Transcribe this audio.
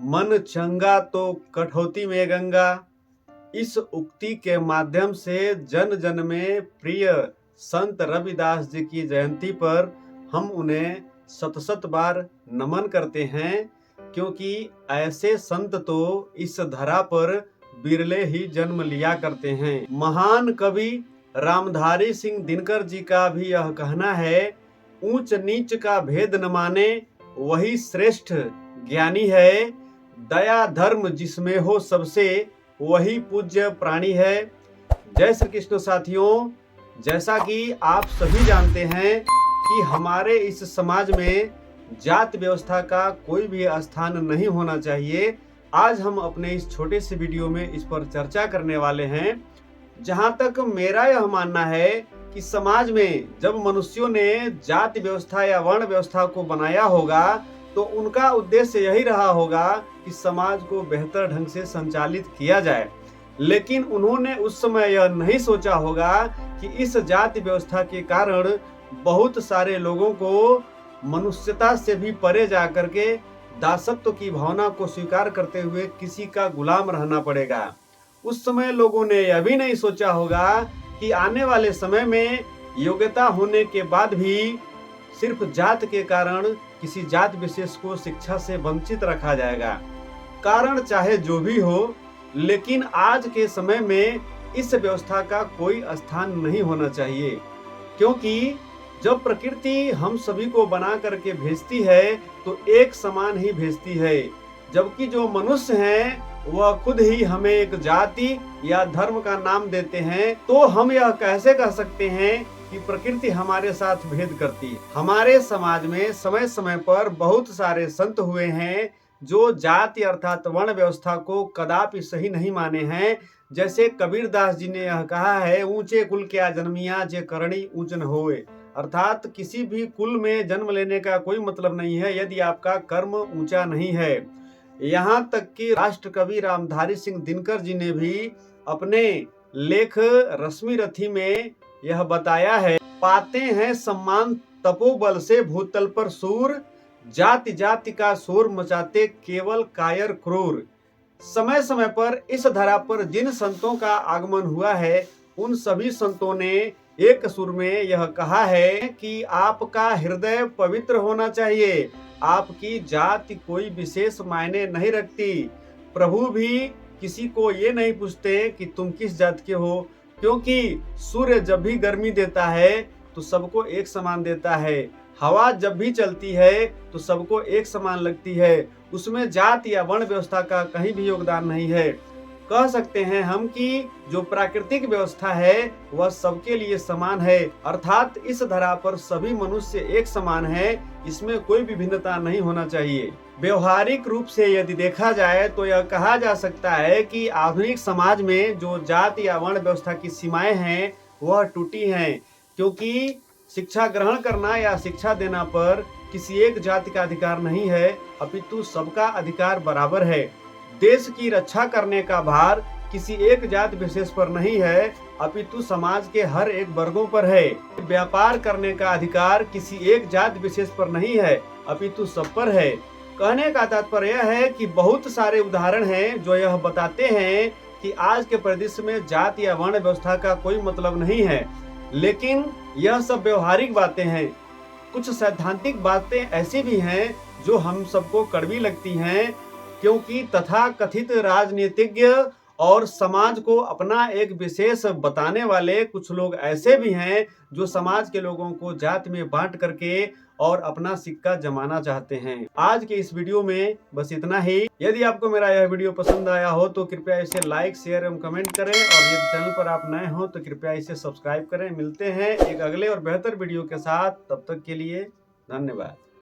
मन चंगा तो कठौती में गंगा। इस उक्ति के माध्यम से जन जन में प्रिय संत रविदास जी की जयंती पर हम उन्हें शत शत बार नमन करते हैं, क्योंकि ऐसे संत तो इस धरा पर बिरले ही जन्म लिया करते हैं। महान कवि रामधारी सिंह दिनकर जी का भी यह कहना है, ऊंच नीच का भेद न माने वही श्रेष्ठ ज्ञानी है। दया धर्म जिसमें हो सबसे वही पूज्य प्राणी है। जय श्री कृष्ण साथियों, जैसा कि आप सभी जानते हैं कि हमारे इस समाज में जात व्यवस्था का कोई भी स्थान नहीं होना चाहिए। आज हम अपने इस छोटे से वीडियो में इस पर चर्चा करने वाले हैं। जहां तक मेरा यह मानना है कि समाज में जब मनुष्यों ने जाति व्यवस्था या वर्ण व्यवस्था को बनाया होगा तो उनका उद्देश्य यही रहा होगा कि समाज को बेहतर ढंग से संचालित किया जाए। लेकिन उन्होंने उस समय यह नहीं सोचा होगा कि इस जाति व्यवस्था के कारण बहुत सारे लोगों को मनुष्यता से भी परे जाकर के दासत्व की भावना को स्वीकार करते हुए किसी का गुलाम रहना पड़ेगा। उस समय लोगों ने यह भी नहीं सोचा होगा कि आने वाले समय में योग्यता होने के बाद भी सिर्फ जात के कारण किसी जात विशेष को शिक्षा से वंचित रखा जाएगा। कारण चाहे जो भी हो, लेकिन आज के समय में इस व्यवस्था का कोई स्थान नहीं होना चाहिए, क्योंकि जब प्रकृति हम सभी को बना करके भेजती है तो एक समान ही भेजती है, जबकि जो मनुष्य हैं वह खुद ही हमें एक जाति या धर्म का नाम देते हैं। तो हम यह कैसे कह सकते हैं कि प्रकृति हमारे साथ भेद करती है। हमारे समाज में समय समय पर बहुत सारे संत हुए हैं जो जाति अर्थात वर्ण व्यवस्था को कदापि सही नहीं माने हैं। जैसे कबीरदास जी ने यह कहा है, ऊंचे कुल क्या जन्मिया जे करणी ऊंच न होए। अर्थात किसी भी कुल में जन्म लेने का कोई मतलब नहीं है यदि आपका कर्म ऊंचा नहीं है। यहाँ तक कि राष्ट्र कवि रामधारी सिंह दिनकर जी ने भी अपने लेख रश्मि रथी में यह बताया है, पाते हैं सम्मान तपोबल से भूतल पर सूर, जाति जाति का शोर मचाते केवल कायर क्रूर। समय समय पर इस धरा पर जिन संतों का आगमन हुआ है उन सभी संतों ने एक सुर में यह कहा है कि आपका हृदय पवित्र होना चाहिए, आपकी जाति कोई विशेष मायने नहीं रखती। प्रभु भी किसी को ये नहीं पूछते कि तुम किस जात के हो, क्योंकि सूर्य जब भी गर्मी देता है तो सबको एक समान देता है, हवा जब भी चलती है तो सबको एक समान लगती है, उसमें जात या वर्ण व्यवस्था का कहीं भी योगदान नहीं है। कह सकते हैं हम कि जो प्राकृतिक व्यवस्था है वह सबके लिए समान है, अर्थात इस धरा पर सभी मनुष्य एक समान है, इसमें कोई भी भिन्नता नहीं होना चाहिए। व्यवहारिक रूप से यदि देखा जाए तो यह कहा जा सकता है कि आधुनिक समाज में जो जाति या वर्ण व्यवस्था की सीमाएं हैं वह टूटी हैं, क्योंकि शिक्षा ग्रहण करना या शिक्षा देना पर किसी एक जाति का अधिकार नहीं है, अपितु सबका अधिकार बराबर है। देश की रक्षा करने का भार किसी एक जाति विशेष पर नहीं है, अपितु समाज के हर एक वर्गों पर है। व्यापार करने का अधिकार किसी एक जाति विशेष पर नहीं है, अपितु सब पर है। कहने का तात्पर्य यह है कि बहुत सारे उदाहरण हैं जो यह बताते हैं कि आज के परिदृश्य में जाति या वर्ण व्यवस्था का कोई मतलब नहीं है, लेकिन यह सब व्यवहारिक बातें हैं। कुछ सैद्धांतिक बातें ऐसी भी हैं जो हम सबको कड़वी लगती हैं, क्योंकि तथाकथित राजनीतिज्ञ और समाज को अपना एक विशेष बताने वाले कुछ लोग ऐसे भी हैं जो समाज के लोगों को जात में बांट करके और अपना सिक्का जमाना चाहते हैं। आज के इस वीडियो में बस इतना ही। यदि आपको मेरा यह वीडियो पसंद आया हो तो कृपया इसे लाइक, शेयर एवं कमेंट करें, और यदि चैनल पर आप नए हो तो कृपया इसे सब्सक्राइब करें। मिलते हैं एक अगले और बेहतर वीडियो के साथ, तब तक के लिए धन्यवाद।